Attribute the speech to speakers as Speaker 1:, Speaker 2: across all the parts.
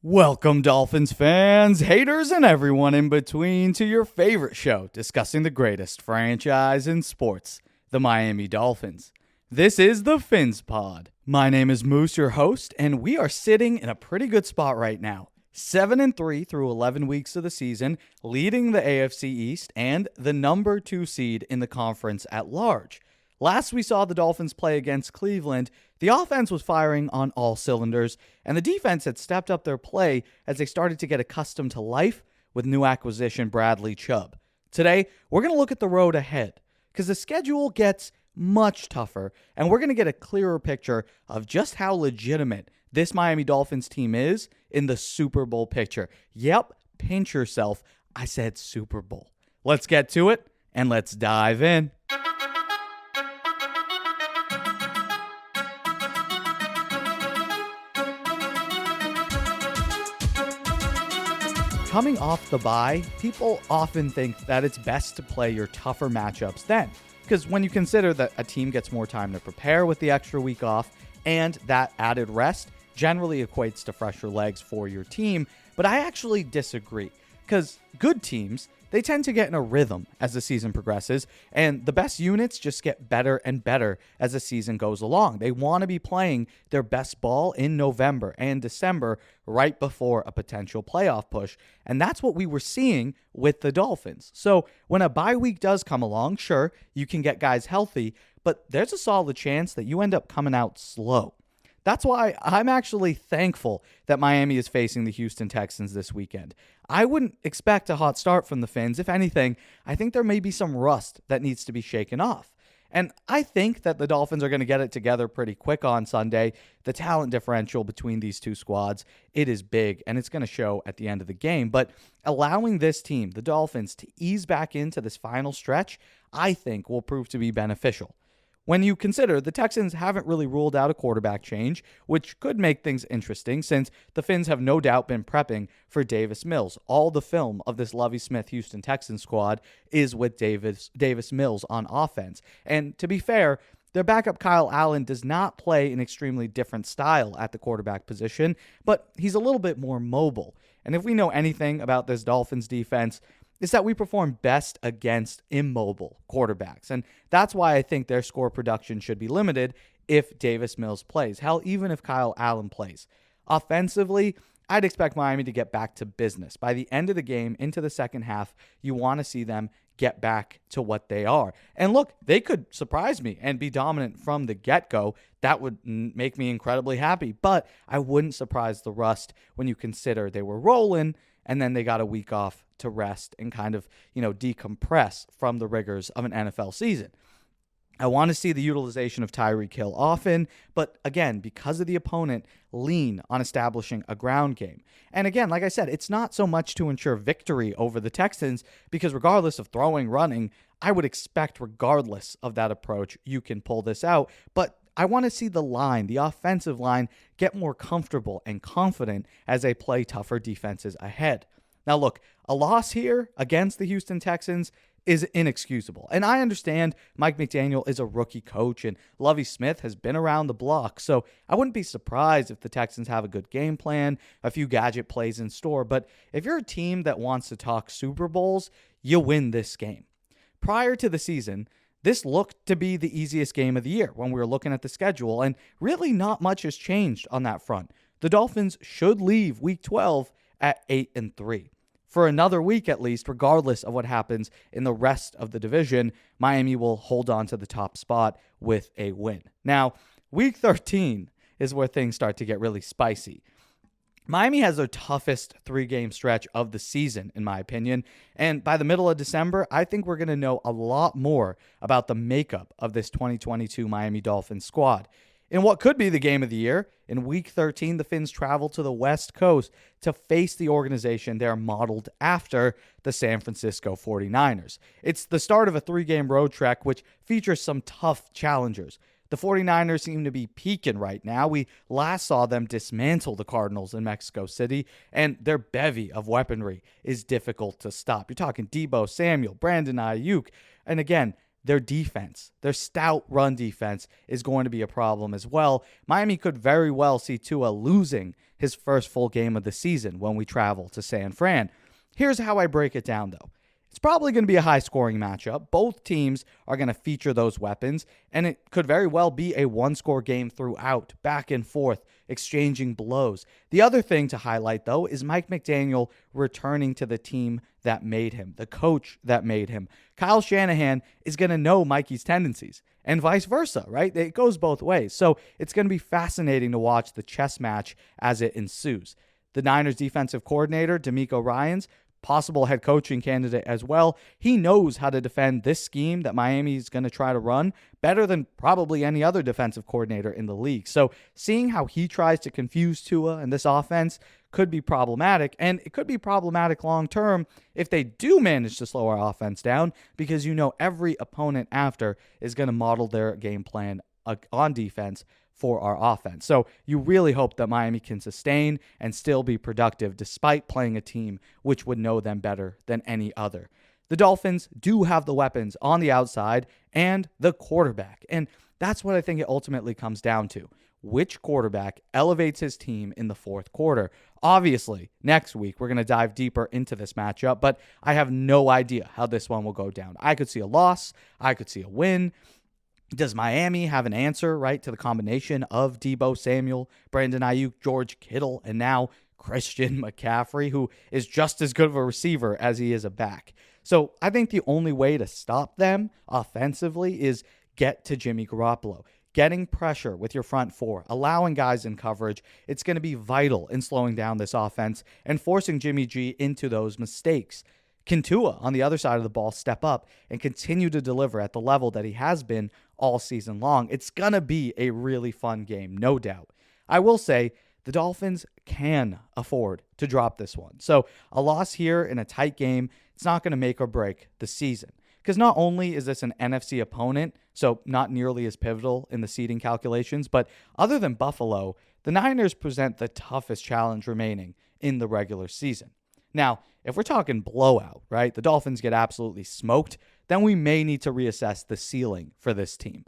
Speaker 1: Welcome, Dolphins fans, haters, and everyone in between to your favorite show discussing the greatest franchise in sports, the Miami Dolphins. This is the PhinsPod. My name is Moose, your host, and we are sitting in a pretty good spot right now. 7-3 through 11 weeks of the season, leading the AFC East and the number 2 seed in the conference at large. Last we saw the Dolphins play against Cleveland, the offense was firing on all cylinders, and the defense had stepped up their play as they started to get accustomed to life with new acquisition Bradley Chubb. Today, we're going to look at the road ahead, because the schedule gets much tougher, and we're going to get a clearer picture of just how legitimate this Miami Dolphins team is in the Super Bowl picture. Yep, pinch yourself, I said Super Bowl. Let's get to it, and let's dive in. Coming off the bye, people often think that it's best to play your tougher matchups then, because when you consider that a team gets more time to prepare with the extra week off, and that added rest generally equates to fresher legs for your team. But I actually disagree, because good teams, they tend to get in a rhythm as the season progresses, and the best units just get better and better as the season goes along. They want to be playing their best ball in November and December right before a potential playoff push, and that's what we were seeing with the Dolphins. So when a bye week does come along, sure, you can get guys healthy, but there's a solid chance that you end up coming out slow. That's why I'm actually thankful that Miami is facing the Houston Texans this weekend. I wouldn't expect a hot start from the Fins. If anything, I think there may be some rust that needs to be shaken off. And I think that the Dolphins are going to get it together pretty quick on Sunday. The talent differential between these two squads, it is big, and it's going to show at the end of the game. But allowing this team, the Dolphins, to ease back into this final stretch, I think will prove to be beneficial. When you consider the Texans haven't really ruled out a quarterback change, which could make things interesting since the Fins have no doubt been prepping for Davis Mills. All the film of this Lovie Smith Houston Texans squad is with Davis Mills on offense. And to be fair, their backup Kyle Allen does not play an extremely different style at the quarterback position, but he's a little bit more mobile. And if we know anything about this Dolphins defense, is that we perform best against immobile quarterbacks. And that's why I think their score production should be limited if Davis Mills plays. Hell, even if Kyle Allen plays. Offensively, I'd expect Miami to get back to business. By the end of the game, into the second half, you want to see them get back to what they are. And look, they could surprise me and be dominant from the get-go. That would make me incredibly happy. But I wouldn't surprise the rust when you consider they were rolling and then they got a week off to rest and kind of, decompress from the rigors of an NFL season. I want to see the utilization of Tyreek Hill often, but again, because of the opponent, lean on establishing a ground game. And again, like I said, it's not so much to ensure victory over the Texans, because regardless of throwing, running, I would expect regardless of that approach, you can pull this out. But I want to see the line, the offensive line, get more comfortable and confident as they play tougher defenses ahead. Now look, a loss here against the Houston Texans is inexcusable. And I understand Mike McDaniel is a rookie coach and Lovie Smith has been around the block. So I wouldn't be surprised if the Texans have a good game plan, a few gadget plays in store. But if you're a team that wants to talk Super Bowls, you win this game. Prior to the season, this looked to be the easiest game of the year when we were looking at the schedule, and really not much has changed on that front. The Dolphins should leave Week 12 at 8-3. For another week at least, regardless of what happens in the rest of the division, Miami will hold on to the top spot with a win. Now, Week 13 is where things start to get really spicy. Miami has their toughest 3-game stretch of the season, in my opinion. And by the middle of December, I think we're going to know a lot more about the makeup of this 2022 Miami Dolphins squad. In what could be the game of the year, in Week 13, the Fins travel to the West Coast to face the organization they're modeled after, the San Francisco 49ers. It's the start of a 3-game road trek, which features some tough challengers. The 49ers seem to be peaking right now. We last saw them dismantle the Cardinals in Mexico City, and their bevy of weaponry is difficult to stop. You're talking Deebo Samuel, Brandon Ayuk, and again, their defense, their stout run defense, is going to be a problem as well. Miami could very well see Tua losing his first full game of the season when we travel to San Fran. Here's how I break it down, though. It's probably going to be a high-scoring matchup. Both teams are going to feature those weapons, and it could very well be a one-score game throughout, back and forth, exchanging blows. The other thing to highlight, though, is Mike McDaniel returning to the team that made him, the coach that made him. Kyle Shanahan is going to know Mikey's tendencies, and vice versa, right? It goes both ways. So it's going to be fascinating to watch the chess match as it ensues. The Niners defensive coordinator, DeMeco Ryans, possible head coaching candidate as well. He knows how to defend this scheme that Miami is going to try to run better than probably any other defensive coordinator in the league. So seeing how he tries to confuse Tua and this offense could be problematic, and it could be problematic long term if they do manage to slow our offense down, because every opponent after is going to model their game plan on defense for our offense. So you really hope that Miami can sustain and still be productive despite playing a team which would know them better than any other. The Dolphins do have the weapons on the outside and the quarterback, and that's what I think it ultimately comes down to. Which quarterback elevates his team in the fourth quarter? Obviously, next week we're going to dive deeper into this matchup, but I have no idea how this one will go down. I could see a loss. I could see a win. Does Miami have an answer, right, to the combination of Deebo Samuel, Brandon Ayuk, George Kittle, and now Christian McCaffrey, who is just as good of a receiver as he is a back? So I think the only way to stop them offensively is get to Jimmy Garoppolo. Getting pressure with your front four, allowing guys in coverage, it's going to be vital in slowing down this offense and forcing Jimmy G into those mistakes. Can Tua, on the other side of the ball, step up and continue to deliver at the level that he has been all season long? It's going to be a really fun game, no doubt. I will say the Dolphins can afford to drop this one. So a loss here in a tight game, it's not going to make or break the season. Because not only is this an NFC opponent, so not nearly as pivotal in the seeding calculations, but other than Buffalo, the Niners present the toughest challenge remaining in the regular season. Now, if we're talking blowout, right, the Dolphins get absolutely smoked, then we may need to reassess the ceiling for this team.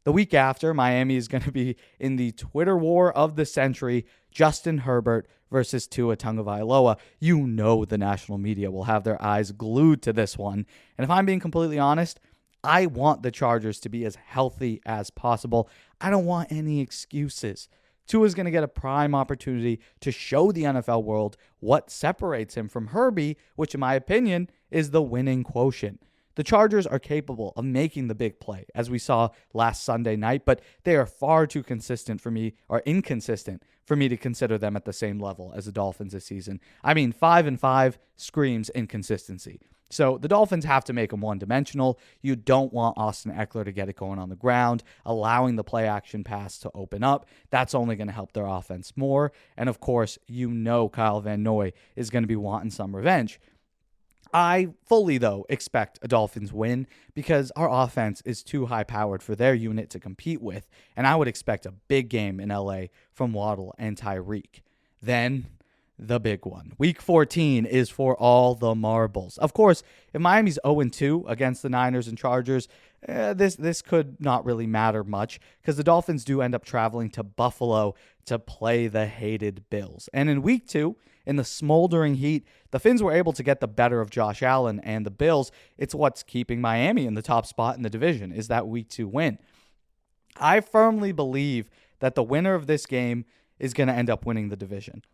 Speaker 1: The week after, Miami is going to be in the Twitter war of the century, Justin Herbert versus Tua Tagovailoa. You know the national media will have their eyes glued to this one. And if I'm being completely honest, I want the Chargers to be as healthy as possible. I don't want any excuses. Tua is going to get a prime opportunity to show the NFL world what separates him from Herbie, which in my opinion is the winning quotient. The Chargers are capable of making the big play, as we saw last Sunday night, but they are far too inconsistent for me to consider them at the same level as the Dolphins this season. I mean, 5-5 screams inconsistency. So the Dolphins have to make them one-dimensional. You don't want Austin Eckler to get it going on the ground, allowing the play-action pass to open up. That's only going to help their offense more. And, of course, Kyle Van Noy is going to be wanting some revenge. I fully, though, expect a Dolphins win because our offense is too high-powered for their unit to compete with, and I would expect a big game in LA from Waddle and Tyreek. Then the big one. Week 14 is for all the marbles. Of course, if Miami's 0-2 against the Niners and Chargers, this could not really matter much because the Dolphins do end up traveling to Buffalo to play the hated Bills. And in week 2, in the smoldering heat, the Fins were able to get the better of Josh Allen and the Bills. It's what's keeping Miami in the top spot in the division, is that week 2 win. I firmly believe that the winner of this game is going to end up winning the division,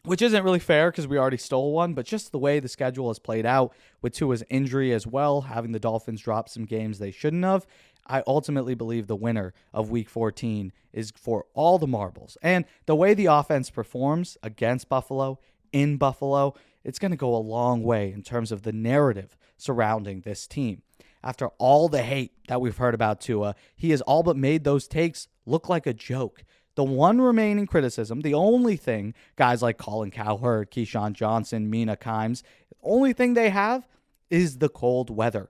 Speaker 1: which isn't really fair because we already stole one, but just the way the schedule has played out with Tua's injury as well, having the Dolphins drop some games they shouldn't have, I ultimately believe the winner of Week 14 is for all the marbles. And the way the offense performs against Buffalo, in Buffalo, it's going to go a long way in terms of the narrative surrounding this team. After all the hate that we've heard about Tua, he has all but made those takes look like a joke. The one remaining criticism, the only thing guys like Colin Cowherd, Keyshawn Johnson, Mina Kimes, the only thing they have is the cold weather,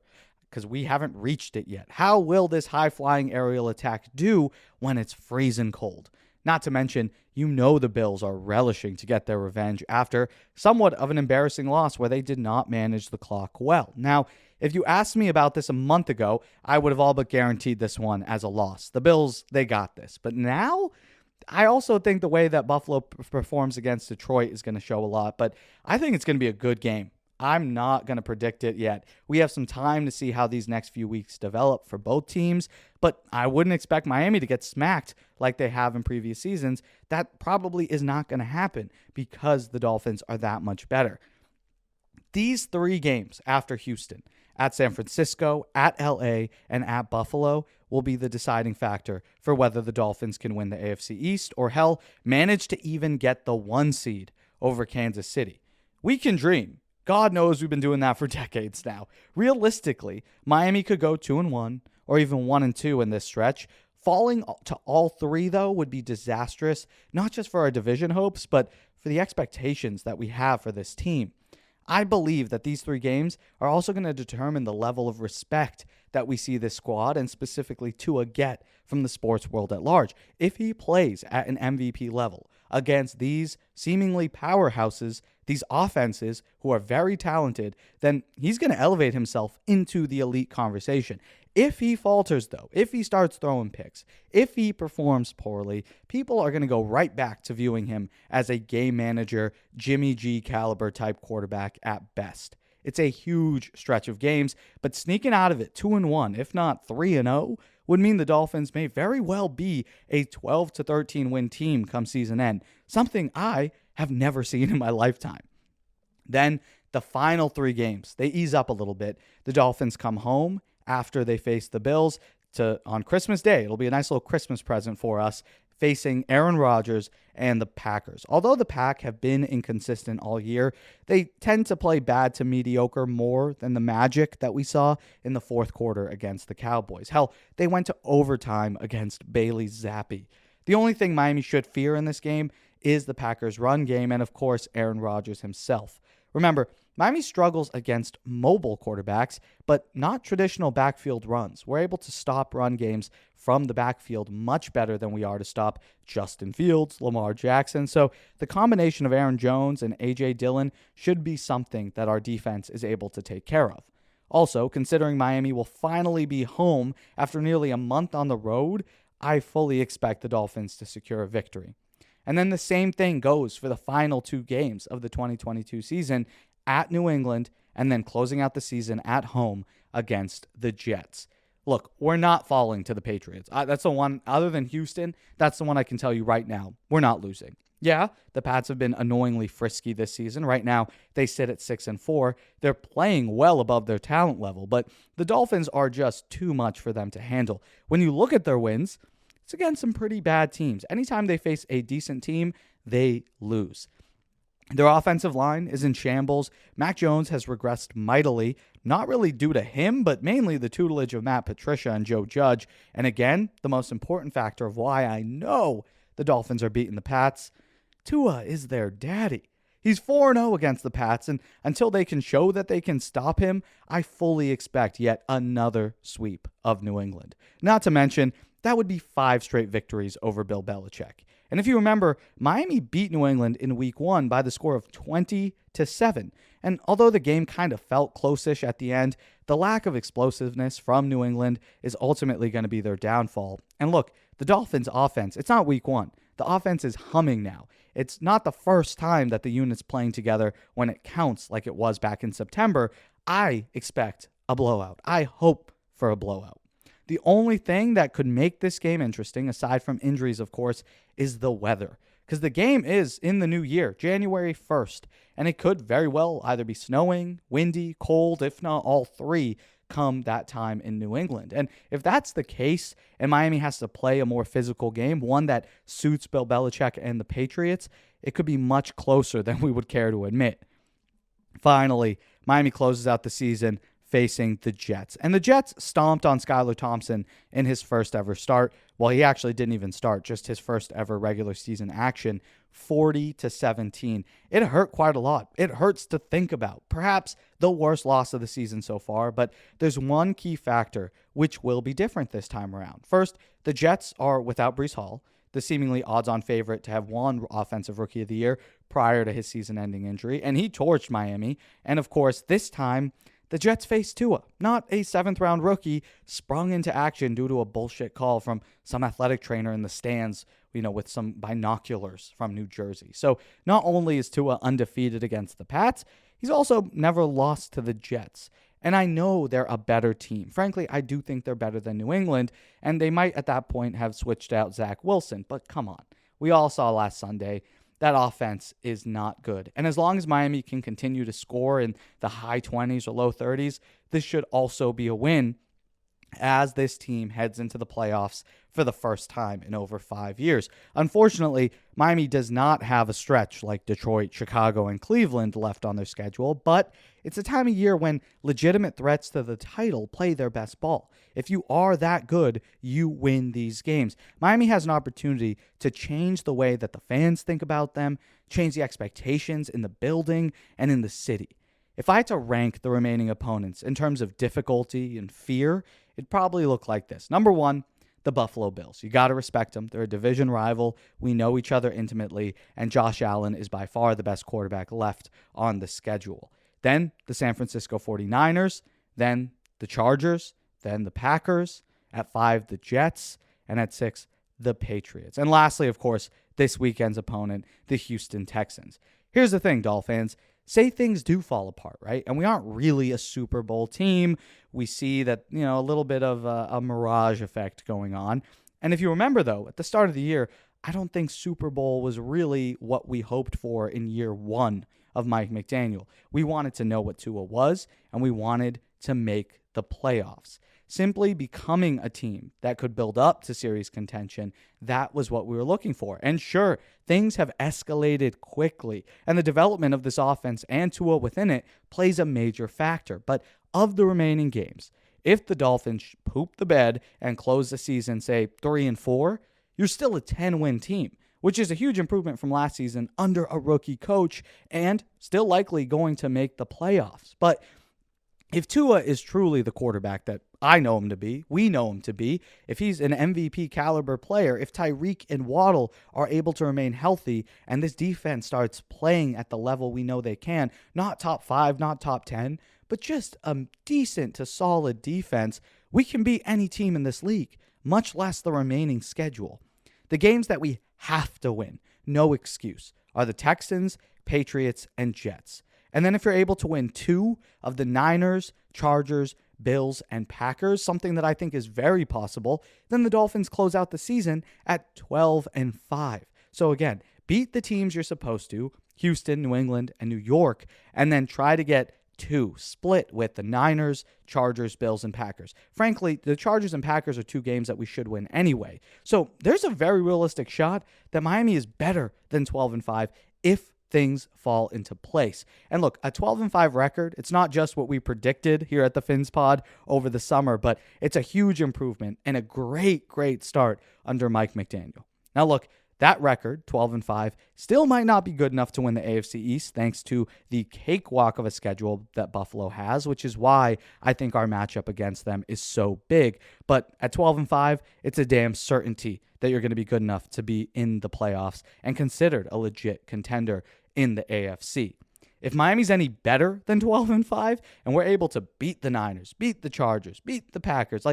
Speaker 1: because we haven't reached it yet. How will this high-flying aerial attack do when it's freezing cold? Not to mention, the Bills are relishing to get their revenge after somewhat of an embarrassing loss where they did not manage the clock well. Now, if you asked me about this a month ago, I would have all but guaranteed this one as a loss. The Bills, they got this. But now, I also think the way that Buffalo performs against Detroit is going to show a lot. But I think it's going to be a good game. I'm not going to predict it yet. We have some time to see how these next few weeks develop for both teams, but I wouldn't expect Miami to get smacked like they have in previous seasons. That probably is not going to happen because the Dolphins are that much better. These 3 games after Houston, at San Francisco, at LA, and at Buffalo, will be the deciding factor for whether the Dolphins can win the AFC East or, hell, manage to even get the 1 seed over Kansas City. We can dream. God knows we've been doing that for decades now. Realistically, Miami could go 2-1 or even 1-2 in this stretch. Falling to all 3, though, would be disastrous, not just for our division hopes, but for the expectations that we have for this team. I believe that these 3 games are also going to determine the level of respect that we see this squad and specifically Tua get from the sports world at large. If he plays at an MVP level against these seemingly powerhouses, these offenses who are very talented, then he's going to elevate himself into the elite conversation. If he falters, though, if he starts throwing picks, if he performs poorly, people are going to go right back to viewing him as a game manager, Jimmy G caliber type quarterback at best. It's a huge stretch of games, but sneaking out of it 2-1, if not 3-0, would mean the Dolphins may very well be a 12-13 win team come season end, something I have never seen in my lifetime. Then the final 3 games, they ease up a little bit. The Dolphins come home after they face the Bills on Christmas Day. It'll be a nice little Christmas present for us, facing Aaron Rodgers and the Packers. Although the Pack have been inconsistent all year, they tend to play bad to mediocre more than the magic that we saw in the fourth quarter against the Cowboys. Hell, they went to overtime against Bailey Zappi. The only thing Miami should fear in this game is the Packers' run game and, of course, Aaron Rodgers himself. Remember, Miami struggles against mobile quarterbacks, but not traditional backfield runs. We're able to stop run games from the backfield much better than we are to stop Justin Fields, Lamar Jackson. So the combination of Aaron Jones and A.J. Dillon should be something that our defense is able to take care of. Also, considering Miami will finally be home after nearly a month on the road, I fully expect the Dolphins to secure a victory. And then the same thing goes for the final 2 games of the 2022 season at New England and then closing out the season at home against the Jets. Look, we're not falling to the Patriots. That's the one, other than Houston, that's the one I can tell you right now. We're not losing. Yeah, the Pats have been annoyingly frisky this season. Right now, they sit at 6-4. They're playing well above their talent level, but the Dolphins are just too much for them to handle. When you look at their wins, it's against some pretty bad teams. Anytime they face a decent team, they lose. Their offensive line is in shambles. Mac Jones has regressed mightily, not really due to him, but mainly the tutelage of Matt Patricia and Joe Judge. And again, the most important factor of why I know the Dolphins are beating the Pats, Tua is their daddy. He's 4-0 against the Pats, and until they can show that they can stop him, I fully expect yet another sweep of New England. Not to mention, that would be 5 straight victories over Bill Belichick. And if you remember, Miami beat New England in week 1 by the score of 20-7. And although the game kind of felt close-ish at the end, the lack of explosiveness from New England is ultimately going to be their downfall. And look, the Dolphins' offense, it's not week 1. The offense is humming now. It's not the first time that the unit's playing together when it counts like it was back in September. I expect a blowout. I hope for a blowout. The only thing that could make this game interesting, aside from injuries, of course, is the weather. Because the game is in the new year, January 1st, and it could very well either be snowing, windy, cold, if not all 3, come that time in New England. And if that's the case, and Miami has to play a more physical game, one that suits Bill Belichick and the Patriots, it could be much closer than we would care to admit. Finally, Miami closes out the season facing the Jets. And the Jets stomped on Skylar Thompson in his first ever start. Well, he actually didn't even start, just his first ever regular season action, 40-17. It hurt quite a lot. It hurts to think about. Perhaps the worst loss of the season so far, but there's one key factor which will be different this time around. First, the Jets are without Breece Hall. the seemingly odds-on favorite to have won Offensive Rookie of the Year prior to his season-ending injury, and he torched Miami. And of course, this time, the Jets face Tua, not a 7th-round rookie sprung into action due to a bullshit call from some athletic trainer in the stands, with some binoculars from New Jersey. So not only is Tua undefeated against the Pats, he's also never lost to the Jets. And I know they're a better team. Frankly, I do think they're better than New England, and they might at that point have switched out Zach Wilson. But come on. We all saw last Sunday that offense is not good. And as long as Miami can continue to score in the high 20s or low 30s, this should also be a win as this team heads into the playoffs for the first time in over 5 years. Unfortunately, Miami does not have a stretch like Detroit, Chicago, and Cleveland left on their schedule, but it's a time of year when legitimate threats to the title play their best ball. If you are that good, you win these games. Miami has an opportunity to change the way that the fans think about them, change the expectations in the building and in the city. If I had to rank the remaining opponents in terms of difficulty and fear, it'd probably look like this. Number 1, the Buffalo Bills. You got to respect them. They're a division rival. We know each other intimately, and Josh Allen is by far the best quarterback left on the schedule. Then the San Francisco 49ers, then the Chargers, then the Packers, at 5, the Jets, and at 6, the Patriots. And lastly, of course, this weekend's opponent, the Houston Texans. Here's the thing, Dolphins. Say things do fall apart, right? And we aren't really a Super Bowl team. We see that, a little bit of a mirage effect going on. And if you remember, though, at the start of the year, I don't think Super Bowl was really what we hoped for in year 1 of Mike McDaniel. We wanted to know what Tua was, and we wanted to make the playoffs. Simply becoming a team that could build up to series contention, that was what we were looking for. And sure, things have escalated quickly, and the development of this offense and Tua within it plays a major factor. But of the remaining games, if the Dolphins poop the bed and close the season, say, 3-4, you're still a 10-win team, which is a huge improvement from last season under a rookie coach and still likely going to make the playoffs. But if Tua is truly the quarterback that I know him to be, we know him to be, if he's an MVP caliber player, if Tyreek and Waddle are able to remain healthy and this defense starts playing at the level we know they can, not top 5, not top 10, but just a decent to solid defense, we can beat any team in this league, much less the remaining schedule. The games that we have to win, no excuse, are the Texans, Patriots, and Jets. And then if you're able to win 2 of the Niners, Chargers, Bills, and Packers, something that I think is very possible, then the Dolphins close out the season at 12-5. So again, beat the teams you're supposed to, Houston, New England, and New York, and then try to get 2 split with the Niners, Chargers, Bills, and Packers. Frankly, the Chargers and Packers are 2 games that we should win anyway. So there's a very realistic shot that Miami is better than 12-5 if things fall into place. And look, a 12-5 record, it's not just what we predicted here at the PhinsPod over the summer, but it's a huge improvement and a great, great start under Mike McDaniel. Now look, that record, 12-5, still might not be good enough to win the AFC East thanks to the cakewalk of a schedule that Buffalo has, which is why I think our matchup against them is so big. But at 12-5, it's a damn certainty that you're going to be good enough to be in the playoffs and considered a legit contender in the AFC. If Miami's any better than 12-5 and we're able to beat the Niners, beat the Chargers, beat the Packers,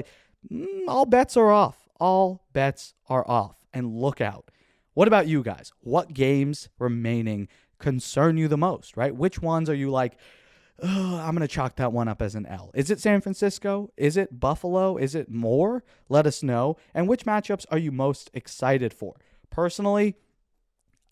Speaker 1: all bets are off. All bets are off. And look out. What about you guys? What games remaining concern you the most, right? Which ones are you like, I'm going to chalk that one up as an L? Is it San Francisco? Is it Buffalo? Is it more? Let us know. And which matchups are you most excited for? Personally,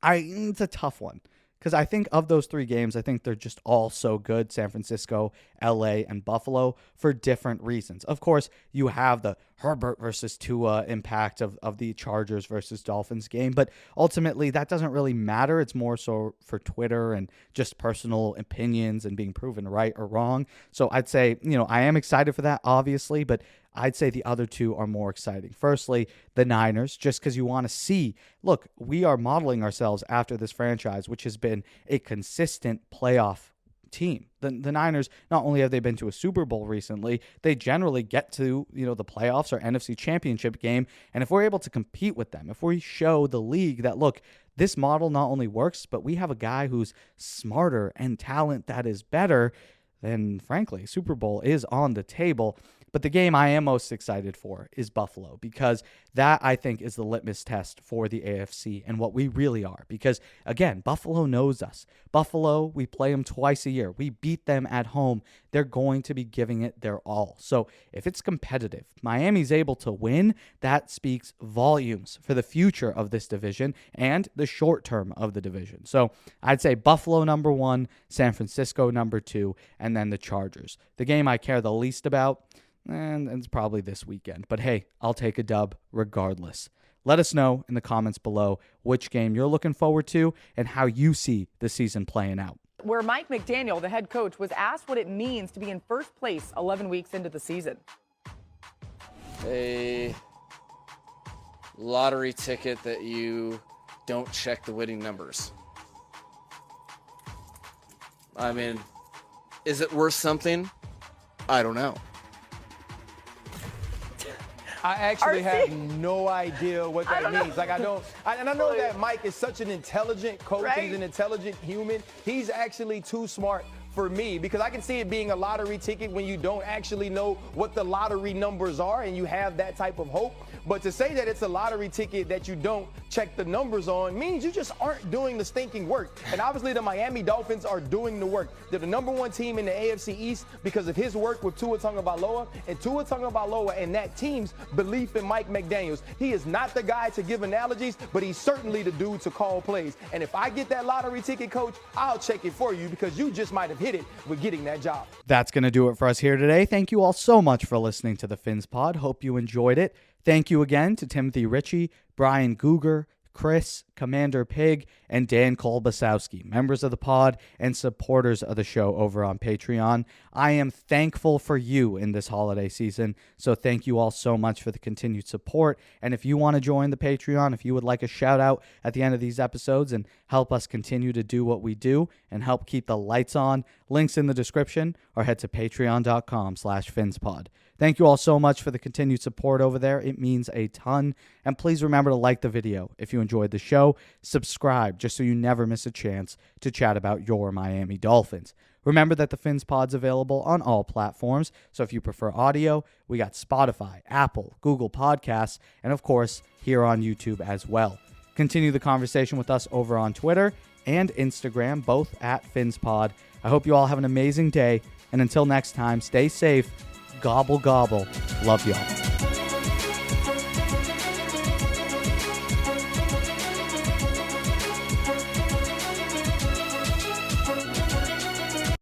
Speaker 1: it's a tough one. Because I think of those 3 games, I think they're just all so good, San Francisco, LA, and Buffalo, for different reasons. Of course, you have the Herbert versus Tua impact of the Chargers versus Dolphins game, but ultimately that doesn't really matter. It's more so for Twitter and just personal opinions and being proven right or wrong. So I'd say, I am excited for that, obviously, but I'd say the other 2 are more exciting. Firstly, the Niners, just because you want to see, look, we are modeling ourselves after this franchise, which has been a consistent playoff team. The Niners, not only have they been to a Super Bowl recently, they generally get to, the playoffs or NFC Championship game. And if we're able to compete with them, if we show the league that, look, this model not only works, but we have a guy who's smarter and talent that is better, then frankly, Super Bowl is on the table. But the game I am most excited for is Buffalo, because that, I think, is the litmus test for the AFC and what we really are. Because, again, Buffalo knows us. Buffalo, we play them twice a year. We beat them at home. They're going to be giving it their all. So if it's competitive, Miami's able to win, that speaks volumes for the future of this division and the short term of the division. So I'd say Buffalo number 1, San Francisco number 2, and then the Chargers. The game I care the least about, and it's probably this weekend. But hey, I'll take a dub regardless. Let us know in the comments below which game you're looking forward to and how you see the season playing out.
Speaker 2: Where Mike McDaniel, the head coach, was asked what it means to be in first place 11 weeks into the season.
Speaker 3: A lottery ticket that you don't check the winning numbers. I mean, is it worth something? I don't know.
Speaker 4: I actually have no idea what that means. Like, I know that Mike is such an intelligent coach. Right? He's an intelligent human. He's actually too smart for me, because I can see it being a lottery ticket when you don't actually know what the lottery numbers are and you have that type of hope. But to say that it's a lottery ticket that you don't check the numbers on means you just aren't doing the stinking work. And obviously the Miami Dolphins are doing the work. They're the number 1 team in the AFC East because of his work with Tua Tagovailoa and that team's belief in Mike McDaniels. He is not the guy to give analogies, but he's certainly the dude to call plays. And if I get that lottery ticket, coach, I'll check it for you, because you just might have hit it with getting that job.
Speaker 1: That's going to do it for us here today. Thank you all so much for listening to the PhinsPod. Hope you enjoyed it. Thank you again to Timothy Ritchie, Brian Guger, Chris, Commander Pig, and Dan Kolbasowski, members of the pod and supporters of the show over on Patreon. I am thankful for you in this holiday season, so thank you all so much for the continued support. And if you want to join the Patreon, if you would like a shout out at the end of these episodes and help us continue to do what we do and help keep the lights on, links in the description, or head to patreon.com/PhinsPod. Thank you all so much for the continued support over there. It means a ton. And please remember to like the video if you enjoyed the show. Subscribe just so you never miss a chance to chat about your Miami Dolphins. Remember that the PhinsPod's available on all platforms. So if you prefer audio, we got Spotify, Apple, Google Podcasts, and of course, here on YouTube as well. Continue the conversation with us over on Twitter and Instagram, both at PhinsPod. I hope you all have an amazing day. And until next time, stay safe. Gobble, gobble. Love y'all.